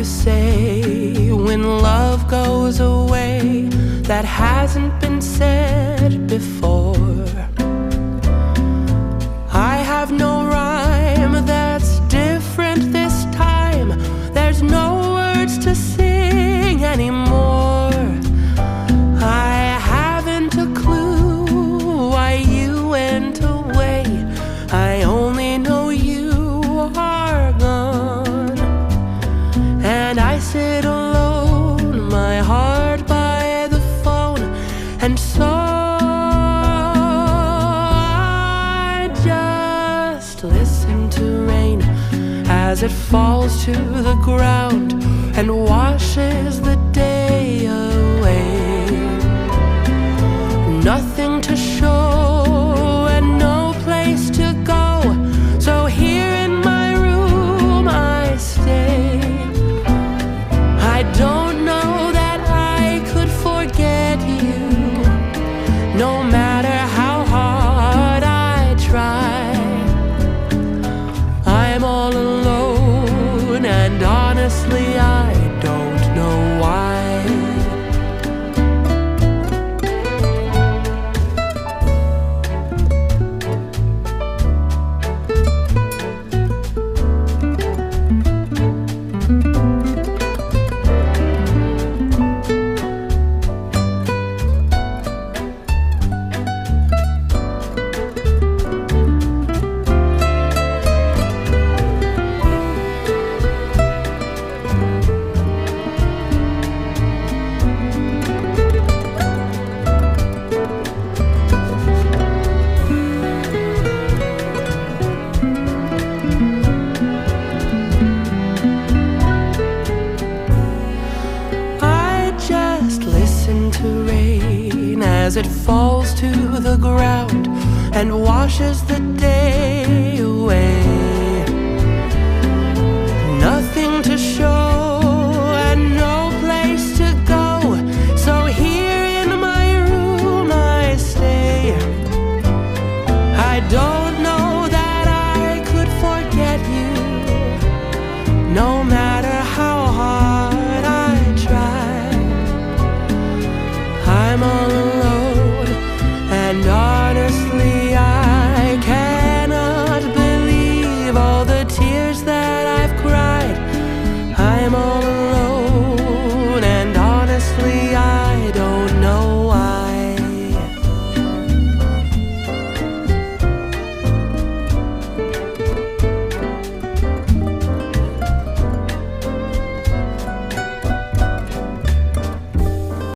you say when love goes away that hasn't been said before? I have no rhyme that's different this time. There's no words to sing anymore. I haven't a clue why you went away. I only know you are gone, and I sit alone, my heart by the phone, and so I just listen to rain as it falls to the ground and washes the day away. Nothing to show and no place to go, so here in my room I stay. I don't know that I could forget you, no matter how hard I try. I'm all alone, and honestly I don't know why. As it falls to the ground and washes the day away. Nothing to show and no place to go, so here in my room I stay. I don't know that I could forget you, no matter how hard I try. I'm all